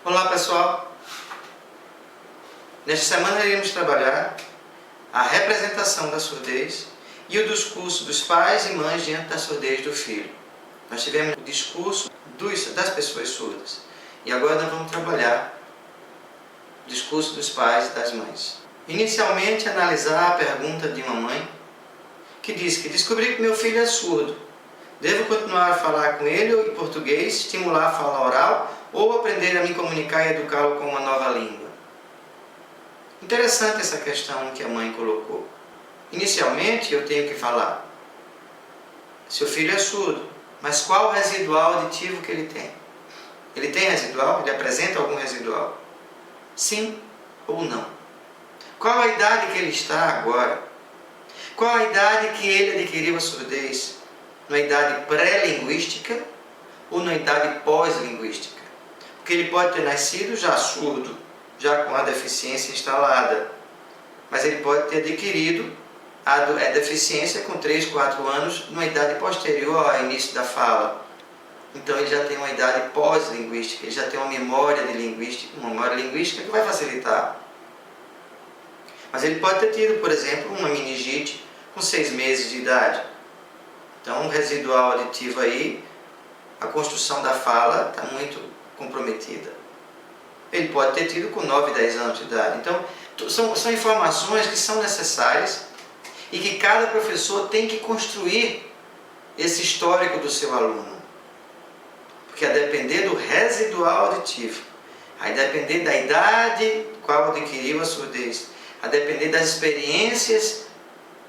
Olá pessoal, nesta semana iremos trabalhar a representação da surdez e o discurso dos pais e mães diante da surdez do filho. Nós tivemos o discurso das pessoas surdas e agora nós vamos trabalhar o discurso dos pais e das mães. Inicialmente, analisar a pergunta de uma mãe que diz que descobri que meu filho é surdo. Devo continuar a falar com ele em português, estimular a fala oral ou aprender a me comunicar e educá-lo com uma nova língua? Interessante essa questão que a mãe colocou. Inicialmente, eu tenho que falar: seu filho é surdo, mas qual o residual auditivo que ele tem? Ele tem residual? Ele apresenta algum residual? Sim ou não? Qual a idade que ele está agora? Qual a idade que ele adquiriu a surdez? Na idade pré-linguística ou na idade pós-linguística? Porque ele pode ter nascido já surdo, já com a deficiência instalada, mas ele pode ter adquirido a deficiência com 3, 4 anos, numa idade posterior ao início da fala. Então ele já tem uma idade pós-linguística, ele já tem uma memória linguística que vai facilitar. Mas ele pode ter tido, por exemplo, uma meningite com 6 meses de idade. Então, um residual auditivo aí, a construção da fala está muito comprometida. Ele pode ter tido com 9, 10 anos de idade. Então, são informações que são necessárias e que cada professor tem que construir esse histórico do seu aluno. Porque a depender do residual auditivo, a depender da idade qual adquiriu a surdez, a depender das experiências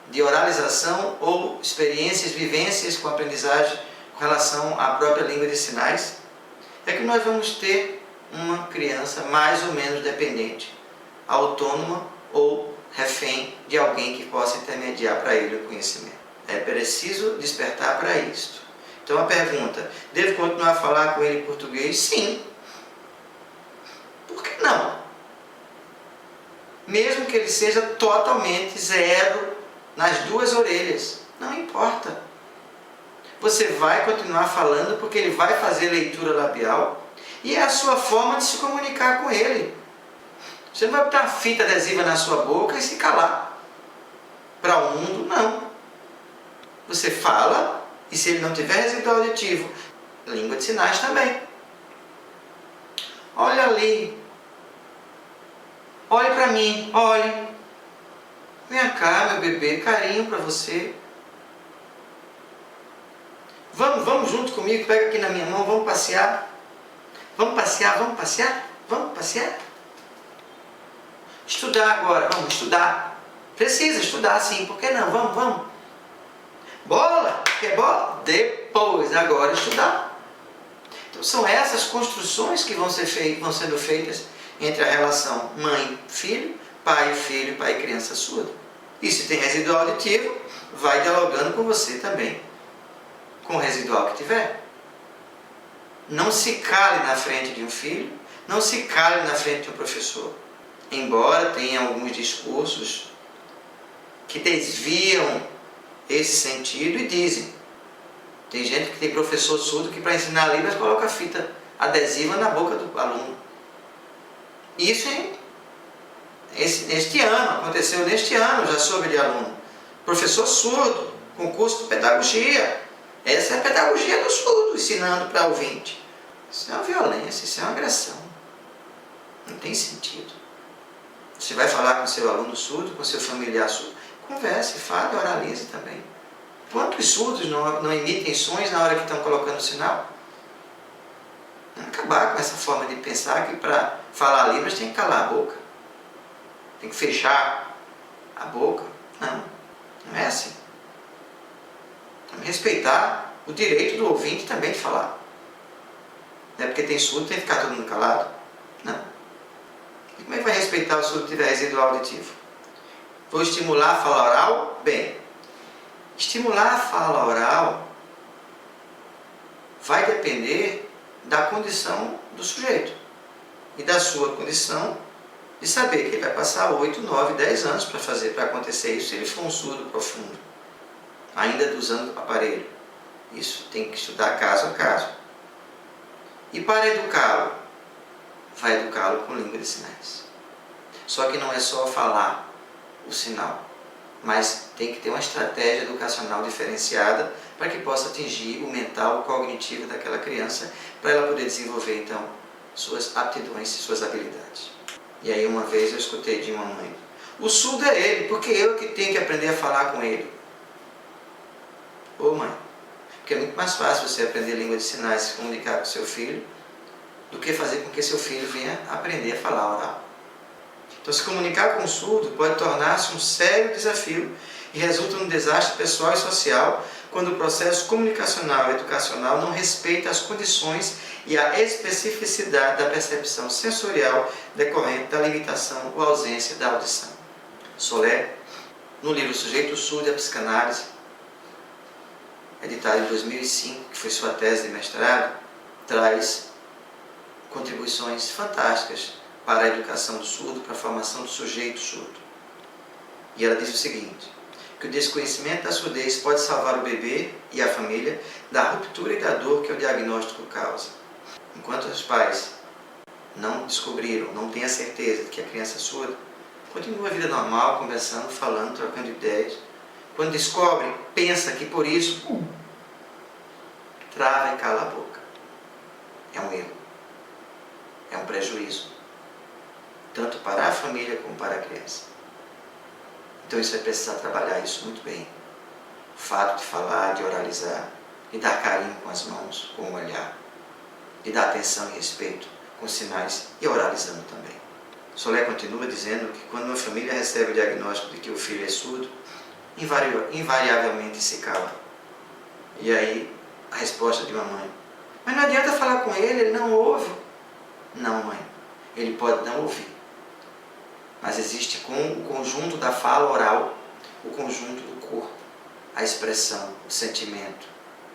de oralização ou experiências, vivências com aprendizagem com relação à própria língua de sinais, é que nós vamos ter uma criança mais ou menos dependente, autônoma ou refém de alguém que possa intermediar para ele o conhecimento. É preciso despertar para isto. Então a pergunta: devo continuar a falar com ele em português? Sim. Por que não? Mesmo que ele seja totalmente zero nas 2 orelhas, não importa. Você vai continuar falando porque ele vai fazer leitura labial e é a sua forma de se comunicar com ele. Você não vai botar fita adesiva na sua boca e se calar. Para o mundo, não. Você fala e, se ele não tiver residual auditivo, língua de sinais também. Olha ali. Olhe para mim, olhe. Vem cá, meu bebê, carinho para você. Vamos junto comigo, pega aqui na minha mão, vamos passear. Vamos passear, vamos passear? Vamos passear? Estudar agora, vamos estudar. Precisa estudar sim, por que não? Vamos. Bola, quer bola? Depois, agora estudar. Então são essas construções que vão sendo feitas entre a relação mãe-filho, pai-filho, pai-criança surda. E se tem residual auditivo, vai dialogando com você também, com o residual que tiver. Não se cale na frente de um filho, não se cale na frente de um professor. Embora tenha alguns discursos que desviam esse sentido e dizem. Tem gente que tem professor surdo que, para ensinar Libras, coloca fita adesiva na boca do aluno. Isso este ano, aconteceu neste ano, já soube de aluno. Professor surdo, concurso de pedagogia. Essa é a pedagogia do surdo, ensinando para ouvinte. Isso é uma violência, isso é uma agressão. Não tem sentido. Você vai falar com seu aluno surdo, com seu familiar surdo, converse, fale, oralize também. Quantos surdos não emitem sons na hora que estão colocando o sinal? Vamos acabar com essa forma de pensar que para falar Libras tem que calar a boca. Tem que fechar a boca. Não é assim. Vamos respeitar o direito do ouvinte também de falar. Não é porque tem surdo tem que ficar todo mundo calado. Não. E como é que vai respeitar o surdo que tiver residual auditivo? Vou estimular a fala oral? Bem, estimular a fala oral vai depender da condição do sujeito e da sua condição de saber que ele vai passar 8, 9, 10 anos para acontecer isso se ele for um surdo profundo, ainda usando o aparelho. Isso tem que estudar caso a caso. E para educá-lo, vai educá-lo com língua de sinais. Só que não é só falar o sinal, mas tem que ter uma estratégia educacional diferenciada para que possa atingir o mental, o cognitivo daquela criança, para ela poder desenvolver então suas aptidões e suas habilidades. E aí uma vez eu escutei de uma mãe: o surdo é ele, porque eu que tenho que aprender a falar com ele. Ô mãe, porque é muito mais fácil você aprender língua de sinais e se comunicar com seu filho do que fazer com que seu filho venha aprender a falar oral. Então, se comunicar com o surdo pode tornar-se um sério desafio e resulta num desastre pessoal e social quando o processo comunicacional e educacional não respeita as condições e a especificidade da percepção sensorial decorrente da limitação ou ausência da audição. Solé, no livro Sujeito Surdo e a Psicanálise, editado em 2005, que foi sua tese de mestrado, traz contribuições fantásticas para a educação do surdo, para a formação do sujeito surdo. E ela diz o seguinte, que o desconhecimento da surdez pode salvar o bebê e a família da ruptura e da dor que o diagnóstico causa. Enquanto os pais não descobriram, não têm a certeza de que a criança é surda, continua a vida normal, conversando, falando, trocando ideias. Quando descobre, pensa que por isso, trava e cala a boca. É um erro. É um prejuízo. Tanto para a família como para a criança. Então isso vai precisar trabalhar isso muito bem. O fato de falar, de oralizar, de dar carinho com as mãos, com o olhar, de dar atenção e respeito com os sinais e oralizando também. Solé continua dizendo que quando uma família recebe o diagnóstico de que o filho é surdo, invariavelmente se cala. E aí a resposta de uma mãe: mas não adianta falar com ele, ele não ouve. Não, mãe, ele pode não ouvir. Mas existe com o conjunto da fala oral, o conjunto do corpo, a expressão, o sentimento,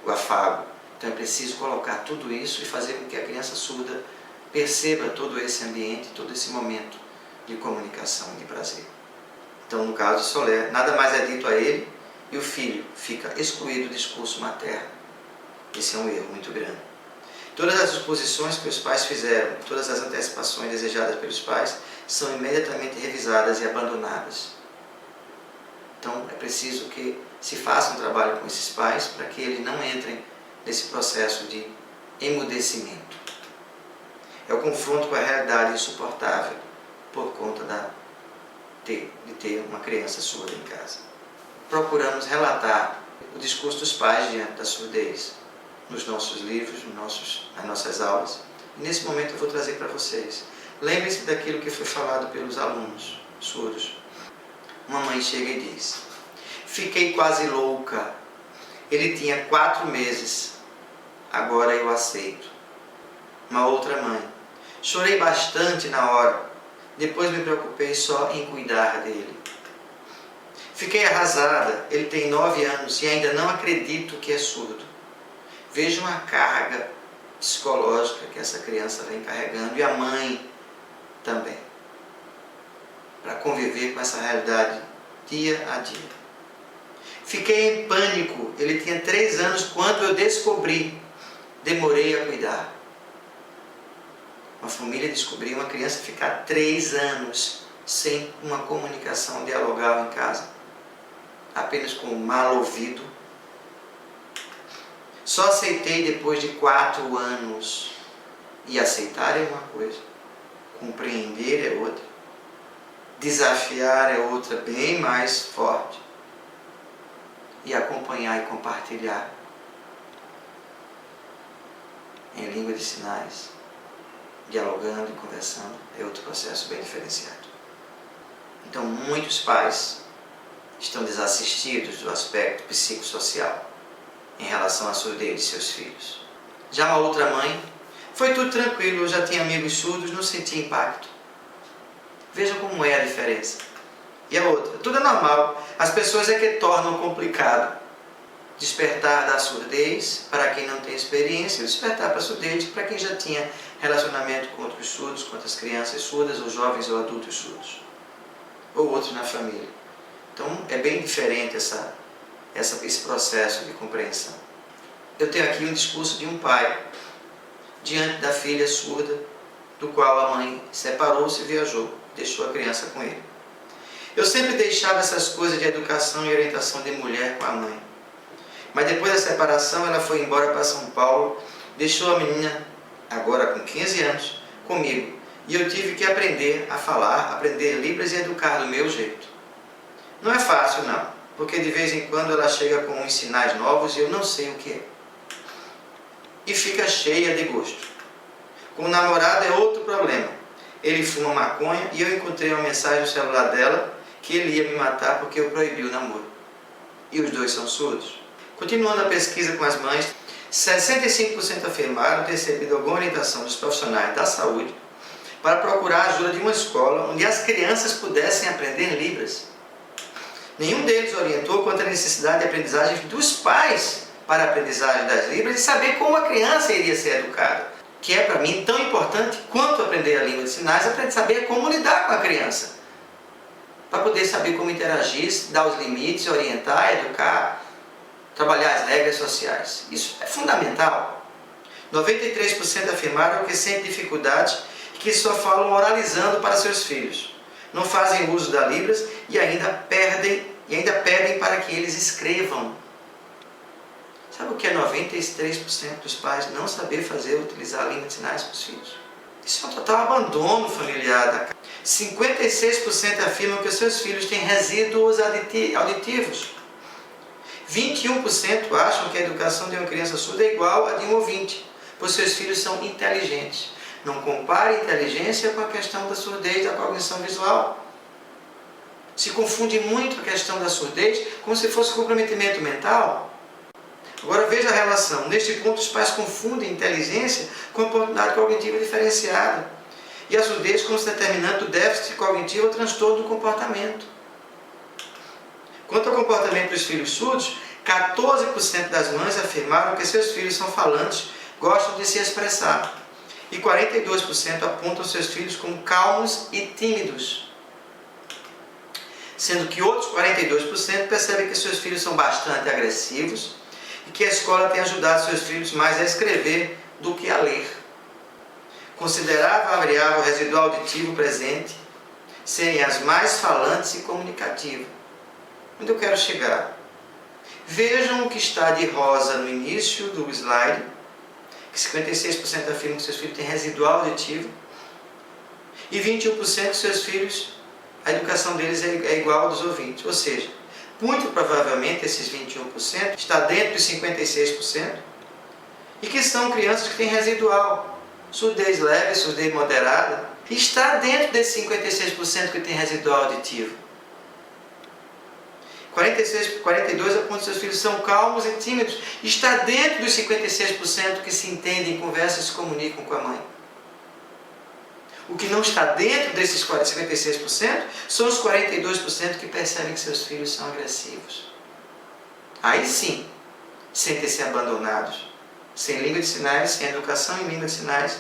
o afago. Então é preciso colocar tudo isso e fazer com que a criança surda perceba todo esse ambiente, todo esse momento de comunicação e de prazer. Então, no caso de Solé, nada mais é dito a ele e o filho fica excluído do discurso materno. Esse é um erro muito grande. Todas as suposições que os pais fizeram, todas as antecipações desejadas pelos pais, são imediatamente revisadas e abandonadas. Então, é preciso que se faça um trabalho com esses pais para que eles não entrem nesse processo de emudecimento. É o confronto com a realidade insuportável por conta de ter uma criança surda em casa. Procuramos relatar o discurso dos pais diante da surdez nos nossos livros, nas nossas aulas. E nesse momento eu vou trazer para vocês. Lembre-se daquilo que foi falado pelos alunos surdos. Uma mãe chega e diz: fiquei quase louca. Ele tinha 4 meses. Agora eu aceito. Uma outra mãe: chorei bastante na hora. Depois me preocupei só em cuidar dele. Fiquei arrasada. Ele tem 9 anos e ainda não acredito que é surdo. Veja uma carga psicológica que essa criança vem carregando e a mãe também, para conviver com essa realidade dia a dia. Fiquei em pânico. Ele tinha 3 anos quando eu descobri. Demorei a cuidar. Uma família descobriu uma criança ficar 3 anos sem uma comunicação dialogal em casa, apenas com um mal ouvido. Só aceitei depois de 4 anos. E aceitar é uma coisa, compreender é outra, desafiar é outra, bem mais forte. E acompanhar e compartilhar em língua de sinais, dialogando e conversando, é outro processo bem diferenciado. Então, muitos pais estão desassistidos do aspecto psicossocial em relação à surdez de seus filhos. Já uma outra mãe: foi tudo tranquilo, eu já tinha amigos surdos, não senti impacto. Vejam como é a diferença. E a outra: tudo é normal, as pessoas é que tornam complicado. Despertar da surdez para quem não tem experiência e despertar para a surdez para quem já tinha relacionamento com outros surdos, com outras crianças surdas, ou jovens ou adultos surdos, ou outros na família. Então é bem diferente esse processo de compreensão. Eu tenho aqui um discurso de um pai diante da filha surda do qual a mãe separou-se e viajou, deixou a criança com ele. Eu sempre deixava essas coisas de educação e orientação de mulher com a mãe. Mas depois da separação, ela foi embora para São Paulo, deixou a menina, agora com 15 anos, comigo. E eu tive que aprender a falar, aprender Libras e educar do meu jeito. Não é fácil, não, porque de vez em quando ela chega com uns sinais novos e eu não sei o que é. E fica cheia de gosto. Com o namorado é outro problema. Ele fuma maconha e eu encontrei uma mensagem no celular dela que ele ia me matar porque eu proibi o namoro. E os dois são surdos. Continuando a pesquisa com as mães, 65% afirmaram ter recebido alguma orientação dos profissionais da saúde para procurar a ajuda de uma escola onde as crianças pudessem aprender Libras. Nenhum deles orientou quanto à necessidade de aprendizagem dos pais para a aprendizagem das Libras e saber como a criança iria ser educada, que é para mim tão importante quanto aprender a língua de sinais, aprender a saber como lidar com a criança, para poder saber como interagir, dar os limites, orientar, educar, trabalhar as regras sociais. Isso é fundamental. 93% afirmaram que sentem dificuldade e que só falam oralizando para seus filhos. Não fazem uso da Libras e ainda pedem para que eles escrevam. Sabe o que é 93% dos pais não saber utilizar a língua de sinais para os filhos? Isso é um total abandono familiar da casa. 56% afirmam que os seus filhos têm resíduos auditivos. 21% acham que a educação de uma criança surda é igual a de um ouvinte, pois seus filhos são inteligentes. Não compare inteligência com a questão da surdez da cognição visual. Se confunde muito a questão da surdez como se fosse comprometimento mental. Agora veja a relação. Neste ponto, os pais confundem inteligência com oportunidade cognitiva diferenciada e a surdez como se determinante do déficit cognitivo ou transtorno do comportamento. Quanto ao comportamento dos filhos surdos, 14% das mães afirmaram que seus filhos são falantes, gostam de se expressar. E 42% apontam seus filhos como calmos e tímidos. Sendo que outros 42% percebem que seus filhos são bastante agressivos e que a escola tem ajudado seus filhos mais a escrever do que a ler. Considerava a variável residual auditivo presente serem as mais falantes e comunicativas. Onde eu quero chegar? Vejam o que está de rosa no início do slide, que 56% afirmam que seus filhos têm residual auditivo e 21% que seus filhos, a educação deles é igual à dos ouvintes. Ou seja, muito provavelmente esses 21% está dentro dos 56% e que são crianças que têm residual, surdez leve, surdez moderada, e está dentro desses 56% que tem residual auditivo. 42% apontam que seus filhos são calmos e tímidos. Está dentro dos 56% que se entendem, conversam e se comunicam com a mãe. O que não está dentro desses 56% são os 42% que percebem que seus filhos são agressivos. Aí sim, sentem-se abandonados, sem língua de sinais, sem educação em língua de sinais,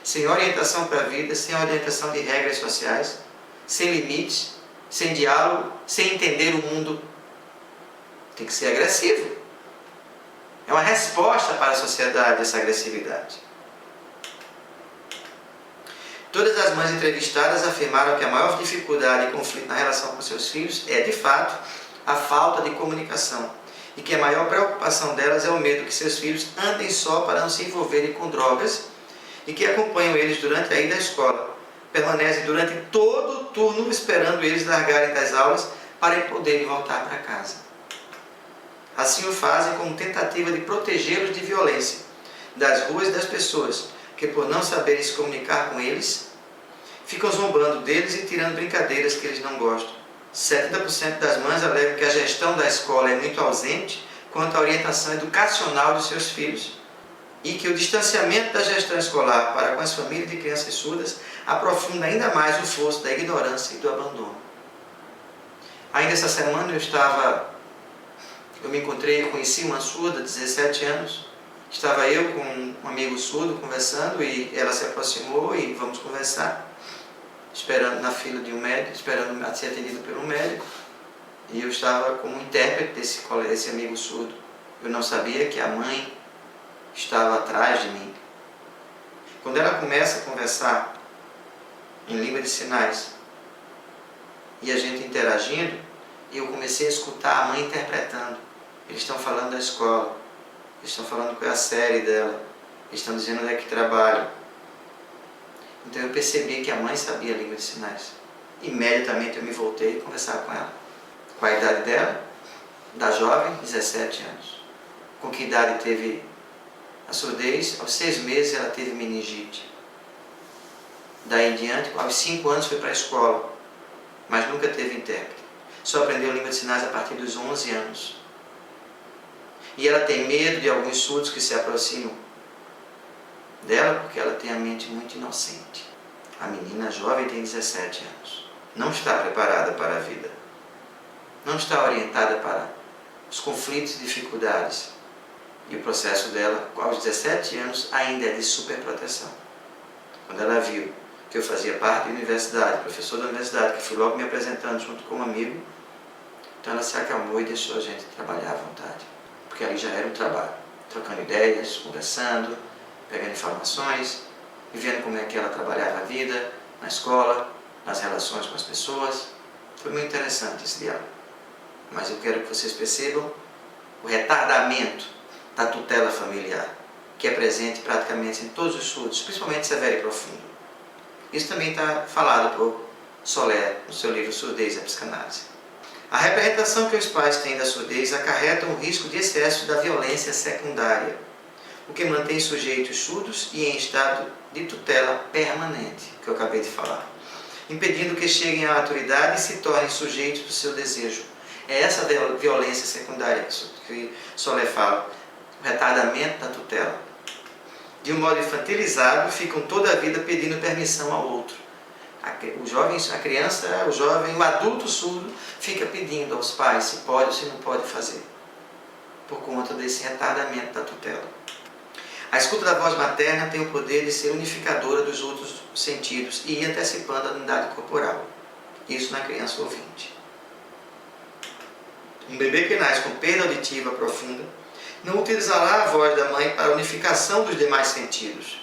sem orientação para a vida, sem orientação de regras sociais, sem limites, sem diálogo, sem entender o mundo. Tem que ser agressivo. É uma resposta para a sociedade essa agressividade. Todas as mães entrevistadas afirmaram que a maior dificuldade e conflito na relação com seus filhos é, de fato, a falta de comunicação. E que a maior preocupação delas é o medo que seus filhos andem só para não se envolverem com drogas e que acompanham eles durante a ida à escola. Permanecem durante todo o turno esperando eles largarem das aulas para poderem voltar para casa. Assim o fazem como tentativa de protegê-los de violência, das ruas e das pessoas, que por não saberem se comunicar com eles, ficam zombando deles e tirando brincadeiras que eles não gostam. 70% das mães alegam que a gestão da escola é muito ausente quanto à orientação educacional dos seus filhos e que o distanciamento da gestão escolar para com as famílias de crianças surdas aprofunda ainda mais o fosso da ignorância e do abandono. Ainda essa semana eu me conheci uma surda de 17 anos. Estava eu com um amigo surdo conversando e ela se aproximou e vamos conversar, esperando na fila de um médico, esperando ser atendido por um médico. E eu estava como intérprete desse amigo surdo. Eu não sabia que a mãe estava atrás de mim. Quando ela começa a conversar em língua de sinais e a gente interagindo, eu comecei a escutar a mãe interpretando. Eles estão falando da escola, eles estão falando qual é a série dela, eles estão dizendo onde é que trabalham. Então eu percebi que a mãe sabia a língua de sinais. Imediatamente eu me voltei e conversava com ela. Com a idade dela, da jovem, 17 anos. Com que idade teve a surdez? Aos 6 meses ela teve meningite. Daí em diante, aos 5 anos foi para a escola, mas nunca teve intérprete. Só aprendeu língua de sinais a partir dos 11 anos. E ela tem medo de alguns surdos que se aproximam dela, porque ela tem a mente muito inocente. A menina jovem tem 17 anos. Não está preparada para a vida. Não está orientada para os conflitos e dificuldades. E o processo dela, aos 17 anos, ainda é de superproteção. Quando ela viu que eu fazia parte da universidade, professor da universidade, que fui logo me apresentando junto com um amigo, então ela se acalmou e deixou a gente trabalhar à vontade. Porque ali já era um trabalho, trocando ideias, conversando, pegando informações, e vendo como é que ela trabalhava a vida, na escola, nas relações com as pessoas. Foi muito interessante esse diálogo. Mas eu quero que vocês percebam o retardamento da tutela familiar, que é presente praticamente em todos os surdos, principalmente severo e profundo. Isso também está falado por Soler no seu livro Surdez e a Psicanálise. A representação que os pais têm da surdez acarreta um risco de excesso da violência secundária, o que mantém sujeitos surdos e em estado de tutela permanente, que eu acabei de falar, impedindo que cheguem à maturidade e se tornem sujeitos do seu desejo. É essa violência secundária que Soler fala, o retardamento da tutela. De um modo infantilizado, ficam toda a vida pedindo permissão ao outro. O jovem, a criança, o jovem, o adulto surdo fica pedindo aos pais se pode ou se não pode fazer, por conta desse retardamento da tutela. A escuta da voz materna tem o poder de ser unificadora dos outros sentidos e ir antecipando a unidade corporal. Isso na criança ouvinte. Um bebê que nasce com perda auditiva profunda não utilizará a voz da mãe para a unificação dos demais sentidos.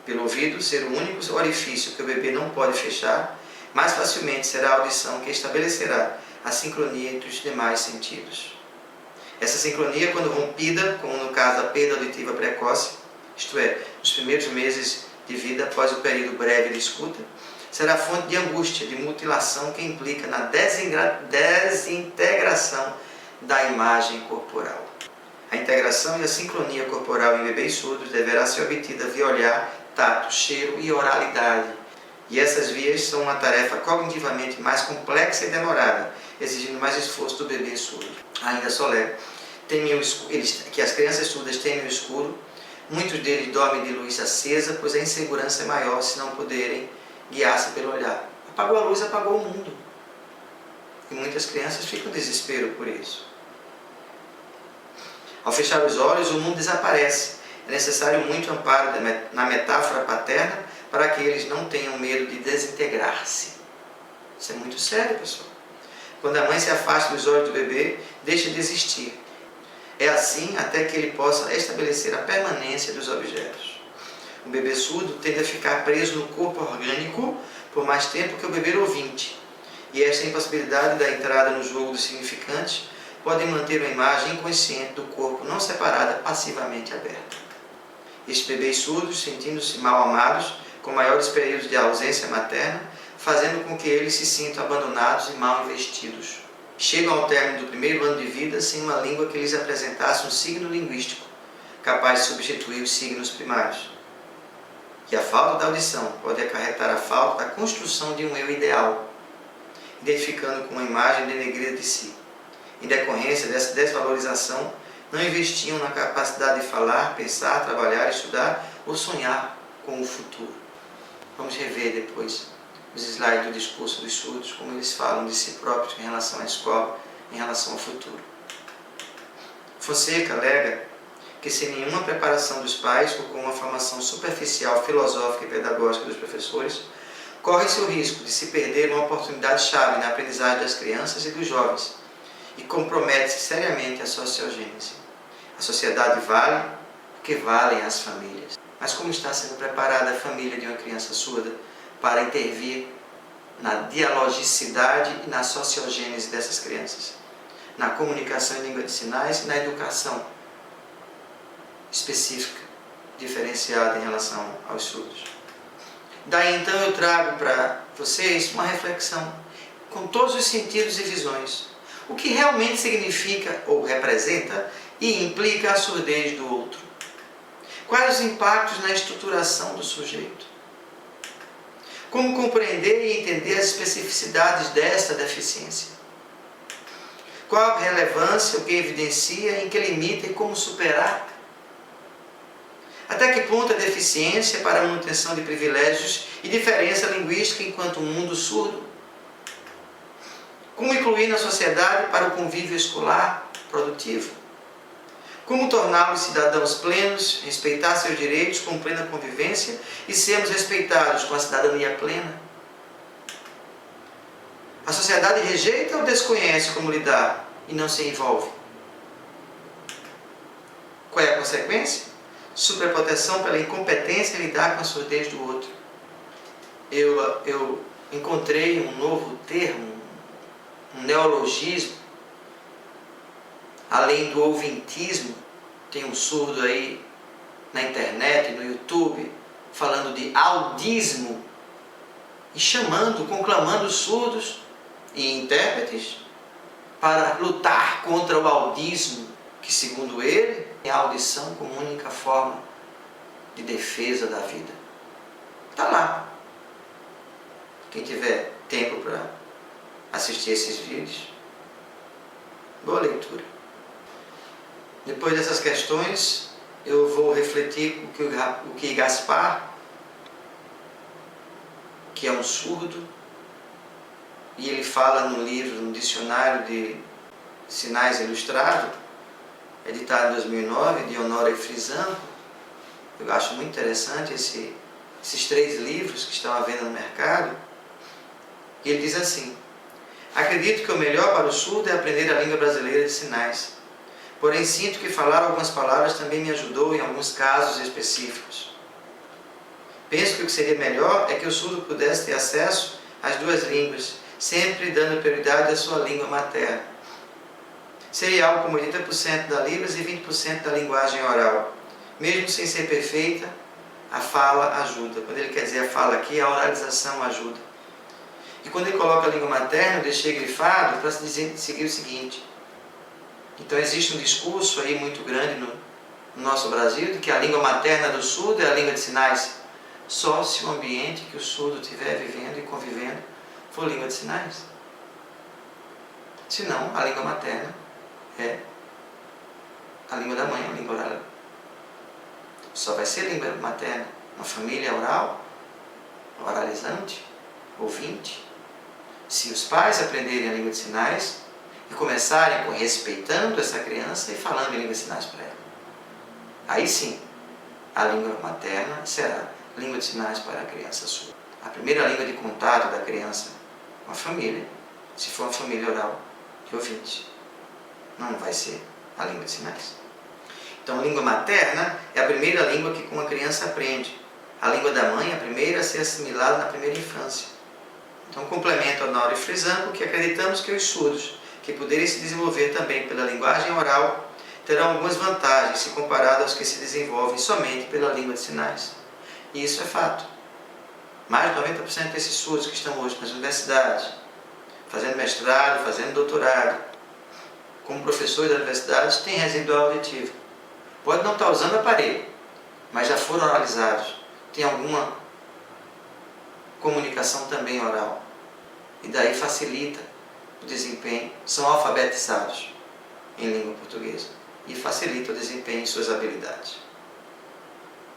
Pelo ouvido ser o único orifício que o bebê não pode fechar, mais facilmente será a audição que estabelecerá a sincronia entre os demais sentidos. Essa sincronia, quando rompida, como no caso da perda auditiva precoce, isto é, nos primeiros meses de vida após o período breve de escuta, será fonte de angústia, de mutilação que implica na desintegração da imagem corporal. A integração e a sincronia corporal em bebês surdos deverá ser obtida via olhar, tato, cheiro e oralidade. E essas vias são uma tarefa cognitivamente mais complexa e demorada, exigindo mais esforço do bebê surdo. Ainda Soler, que as crianças surdas temem o escuro, muitos deles dormem de luz acesa, pois a insegurança é maior se não poderem guiar-se pelo olhar. Apagou a luz, apagou o mundo. E muitas crianças ficam em desespero por isso. Ao fechar os olhos, o mundo desaparece. É necessário muito amparo na metáfora paterna para que eles não tenham medo de desintegrar-se. Isso é muito sério, pessoal. Quando a mãe se afasta dos olhos do bebê, deixa de existir. É assim até que ele possa estabelecer a permanência dos objetos. O bebê surdo tende a ficar preso no corpo orgânico por mais tempo que o bebê ouvinte. E esta impossibilidade da entrada no jogo dos significantes pode manter uma imagem inconsciente do corpo não separada passivamente aberta. Estes bebês surdos, sentindo-se mal amados, com maiores períodos de ausência materna, fazendo com que eles se sintam abandonados e mal investidos. Chegam ao término do primeiro ano de vida sem uma língua que lhes apresentasse um signo linguístico, capaz de substituir os signos primários. E a falta da audição pode acarretar a falta da construção de um eu ideal, identificando com uma imagem denegrida de si. Em decorrência dessa desvalorização, não investiam na capacidade de falar, pensar, trabalhar, estudar ou sonhar com o futuro. Vamos rever depois os slides do discurso dos surdos, como eles falam de si próprios em relação à escola, em relação ao futuro. Fonseca alega que sem nenhuma preparação dos pais ou com uma formação superficial, filosófica e pedagógica dos professores, corre-se o risco de se perder uma oportunidade-chave na aprendizagem das crianças e dos jovens e compromete-se seriamente a sociogênese. A sociedade vale porque valem as famílias. Mas como está sendo preparada a família de uma criança surda para intervir na dialogicidade e na sociogênese dessas crianças, na comunicação em língua de sinais e na educação específica, diferenciada em relação aos surdos. Daí então eu trago para vocês uma reflexão com todos os sentidos e visões. O que realmente significa ou representa e implica a surdez do outro? Quais os impactos na estruturação do sujeito? Como compreender e entender as especificidades desta deficiência? Qual a relevância, o que evidencia, em que limita e como superar? Até que ponto a deficiência para a manutenção de privilégios e diferença linguística enquanto mundo surdo? Como incluir na sociedade para o convívio escolar produtivo? Como torná-los cidadãos plenos, respeitar seus direitos com plena convivência e sermos respeitados com a cidadania plena? A sociedade rejeita ou desconhece como lidar e não se envolve? Qual é a consequência? Superproteção pela incompetência em lidar com a surdez do outro. Eu encontrei um novo termo, um neologismo, além do ouvintismo. Tem um surdo aí na internet, no YouTube, falando de audismo e chamando, conclamando os surdos e intérpretes para lutar contra o audismo, que segundo ele é a audição como única forma de defesa da vida. Está lá. Quem tiver tempo para assistir esses vídeos, boa leitura. Depois dessas questões, eu vou refletir o que Gaspar, que é um surdo, e ele fala no livro, no dicionário de sinais ilustrado, editado em 2009, de Honório Frisano. Eu acho muito interessante esses 3 livros que estão à venda no mercado. E ele diz assim: acredito que o melhor para o surdo é aprender a língua brasileira de sinais. Porém, sinto que falar algumas palavras também me ajudou em alguns casos específicos. Penso que o que seria melhor é que o surdo pudesse ter acesso às 2 línguas, sempre dando prioridade à sua língua materna. Seria algo como 80% da Libras e 20% da linguagem oral. Mesmo sem ser perfeita, a fala ajuda. Quando ele quer dizer a fala aqui, a oralização ajuda. E quando ele coloca a língua materna, eu deixei grifado para seguir o seguinte. Então existe um discurso aí muito grande no nosso Brasil de que a língua materna do surdo é a língua de sinais. Só se o ambiente que o surdo estiver vivendo e convivendo for língua de sinais. Senão, a língua materna é a língua da mãe, a língua oral. Só vai ser língua materna uma família oral, oralizante, ouvinte, se os pais aprenderem a língua de sinais e começarem respeitando essa criança e falando em língua de sinais para ela. Aí sim, a língua materna será língua de sinais para a criança surda. A primeira língua de contato da criança com a família, se for uma família oral de ouvinte, não vai ser a língua de sinais. Então, a língua materna é a primeira língua que uma criança aprende. A língua da mãe é a primeira a ser assimilada na primeira infância. Então, complemento a Honório Frisano, porque acreditamos que os surdos, que poderem se desenvolver também pela linguagem oral, terão algumas vantagens se comparado aos que se desenvolvem somente pela língua de sinais. E isso é fato. Mais de 90% desses surdos que estão hoje nas universidades, fazendo mestrado, fazendo doutorado, como professores das universidades, têm residual auditivo. Pode não estar usando aparelho, mas já foram oralizados. Tem alguma comunicação também oral. E daí facilita o desempenho. São alfabetizados em língua portuguesa. E facilita o desempenho em suas habilidades.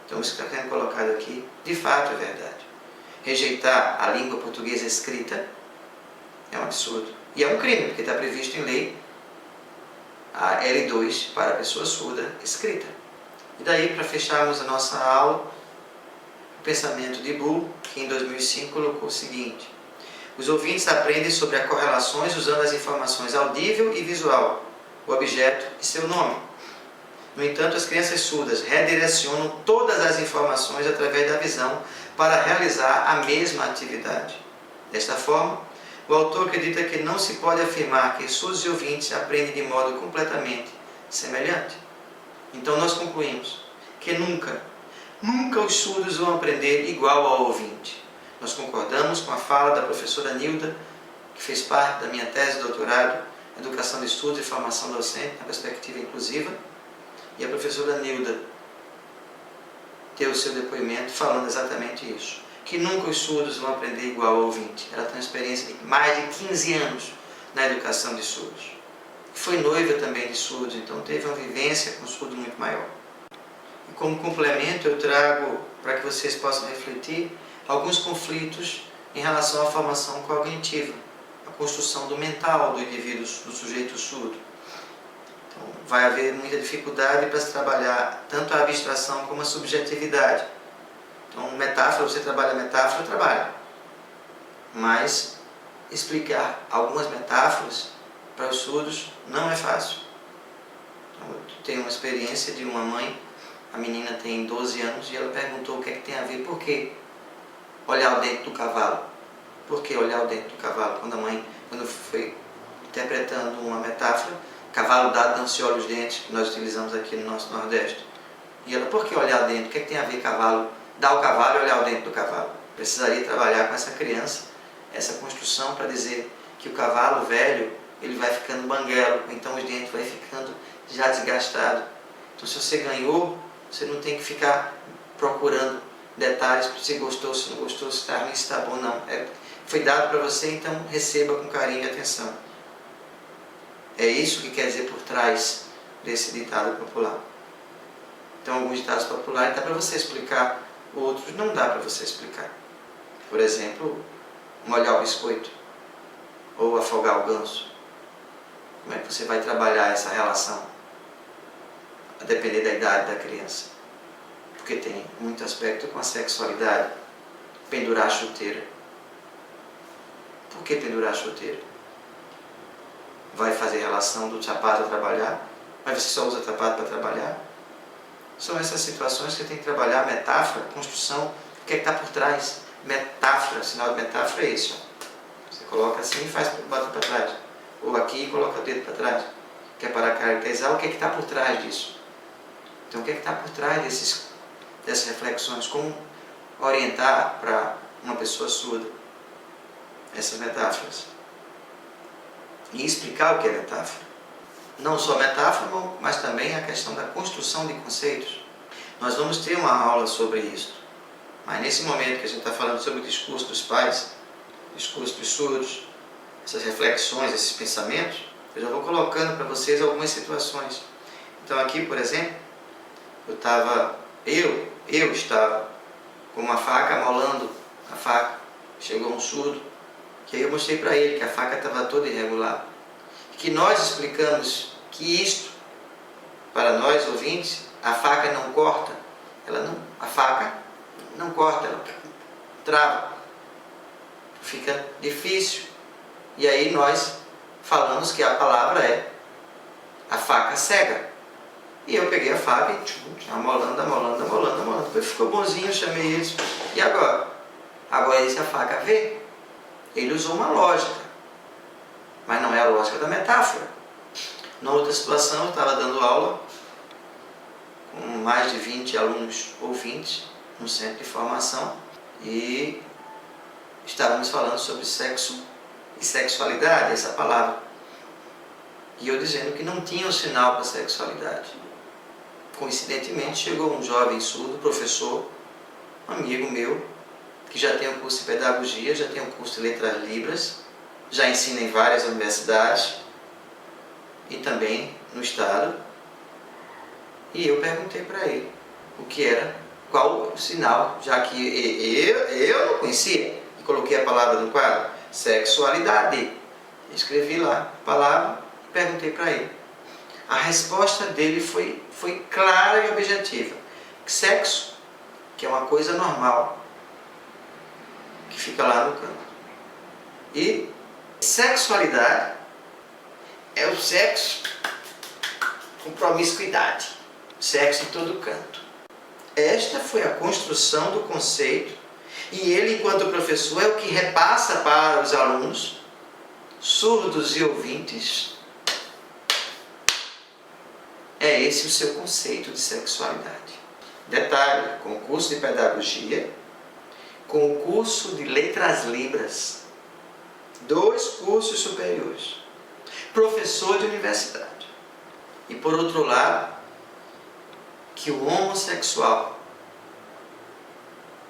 Então, isso que está sendo colocado aqui, de fato é verdade. Rejeitar a língua portuguesa escrita é um absurdo. E é um crime, porque está previsto em lei a L2 para a pessoa surda escrita. E daí, para fecharmos a nossa aula, o pensamento de Bull, que em 2005 colocou o seguinte: os ouvintes aprendem sobre as correlações usando as informações audível e visual, o objeto e seu nome. No entanto, as crianças surdas redirecionam todas as informações através da visão para realizar a mesma atividade. Desta forma, o autor acredita que não se pode afirmar que surdos e ouvintes aprendem de modo completamente semelhante. Então nós concluímos que nunca os surdos vão aprender igual ao ouvinte. Nós concordamos com a fala da professora Nilda, que fez parte da minha tese de doutorado, Educação de Estudos e Formação Docente na Perspectiva Inclusiva, e a professora Nilda deu o seu depoimento falando exatamente isso, que nunca os surdos vão aprender igual ao ouvinte. Ela tem uma experiência de mais de 15 anos na educação de surdos. Foi noiva também de surdos, então teve uma vivência com surdo muito maior. E como complemento eu trago, para que vocês possam refletir, alguns conflitos em relação à formação cognitiva, a construção do mental do indivíduo, do sujeito surdo. Então, vai haver muita dificuldade para se trabalhar tanto a abstração como a subjetividade. Então, metáfora, você trabalha metáfora, trabalha. Mas explicar algumas metáforas para os surdos não é fácil. Então, eu tenho uma experiência de uma mãe, a menina tem 12 anos, e ela perguntou o que é que tem a ver, por que olhar o dente do cavalo? Por que olhar o dente do cavalo? Quando foi interpretando uma metáfora, cavalo dado não se olha os dentes, que nós utilizamos aqui no nosso Nordeste. E ela, por que olhar o dente? O que é que tem a ver cavalo? Dar o cavalo e olhar o dente do cavalo. Precisaria trabalhar com essa criança, essa construção para dizer que o cavalo velho, ele vai ficando banguelo, então os dentes vai ficando já desgastado. Então se você ganhou, você não tem que ficar procurando detalhes, se gostou, se não gostou, se está ruim, se está bom, não. Foi dado para você, então receba com carinho e atenção. É isso que quer dizer por trás desse ditado popular. Então alguns ditados populares dá para você explicar, outros não dá para você explicar. Por exemplo, molhar o biscoito ou afogar o ganso. Como é que você vai trabalhar essa relação? A depender da idade da criança. Porque tem muito aspecto com a sexualidade. Pendurar a chuteira. Por que pendurar a chuteira? Vai fazer relação do sapato a trabalhar? Mas você só usa sapato para trabalhar? São essas situações que você tem que trabalhar a metáfora, a construção, o que é que está por trás. Metáfora, sinal de metáfora é isso. Você coloca assim e faz, bota para trás. Ou aqui e coloca o dedo para trás. Que é para caracterizar o que é que está por trás disso. Então o que é que está por trás dessas reflexões? Como orientar para uma pessoa surda essas metáforas? E explicar o que é metáfora. Não só metáfora, mas também a questão da construção de conceitos. Nós vamos ter uma aula sobre isso. Mas nesse momento que a gente está falando sobre o discurso dos pais, discurso dos surdos, essas reflexões, esses pensamentos, eu já vou colocando para vocês algumas situações. Então aqui, por exemplo, eu estava com uma faca molando a faca. Chegou um surdo, que aí eu mostrei para ele que a faca estava toda irregular. Que nós explicamos que isto, para nós ouvintes, a faca não corta, a faca não corta, ela trava, fica difícil. E aí nós falamos que a palavra é a faca cega. E eu peguei a faca e amolando. Depois ficou bonzinho, chamei eles. E agora? Agora esse a faca vê. Ele usou uma lógica. Mas não é a lógica da metáfora. Numa outra situação, eu estava dando aula com mais de 20 alunos ouvintes no centro de formação e estávamos falando sobre sexo e sexualidade, essa palavra. E eu dizendo que não tinha um sinal para sexualidade. Coincidentemente, chegou um jovem surdo, professor, um amigo meu, que já tem um curso de pedagogia, já tem um curso de letras libras, já ensina em várias universidades e também no estado. E eu perguntei para ele o que era, qual o sinal, já que eu não conhecia, e coloquei a palavra no quadro, sexualidade. Escrevi lá a palavra e perguntei para ele. A resposta dele foi clara e objetiva. Sexo, que é uma coisa normal, que fica lá no canto. E sexualidade é o sexo com promiscuidade. sexo em todo canto. Esta foi a construção do conceito e ele, enquanto professor, é o que repassa para os alunos, surdos e ouvintes. É esse o seu conceito de sexualidade. Detalhe, com o curso de pedagogia, com o curso de letras libras, 2 cursos superiores, professor de universidade. E por outro lado, que o homossexual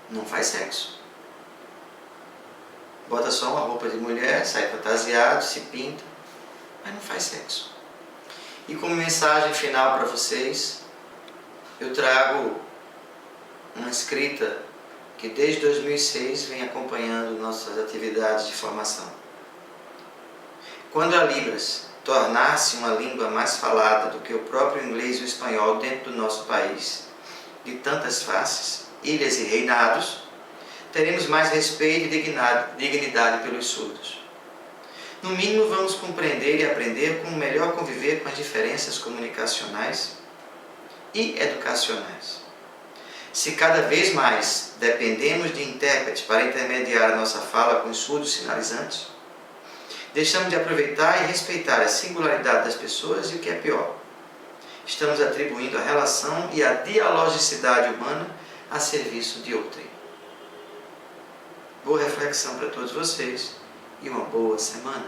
não faz sexo. Bota só uma roupa de mulher, sai fantasiado, se pinta, mas não faz sexo. E como mensagem final para vocês, eu trago uma escrita que desde 2006 vem acompanhando nossas atividades de formação. Quando a Libras tornar-se uma língua mais falada do que o próprio inglês e o espanhol dentro do nosso país, de tantas faces, ilhas e reinados, teremos mais respeito e dignidade pelos surdos. No mínimo, vamos compreender e aprender como melhor conviver com as diferenças comunicacionais e educacionais. Se cada vez mais dependemos de intérpretes para intermediar a nossa fala com os surdos sinalizantes, deixamos de aproveitar e respeitar a singularidade das pessoas e, o que é pior, estamos atribuindo a relação e a dialogicidade humana a serviço de outrem. Boa reflexão para todos vocês e uma boa semana.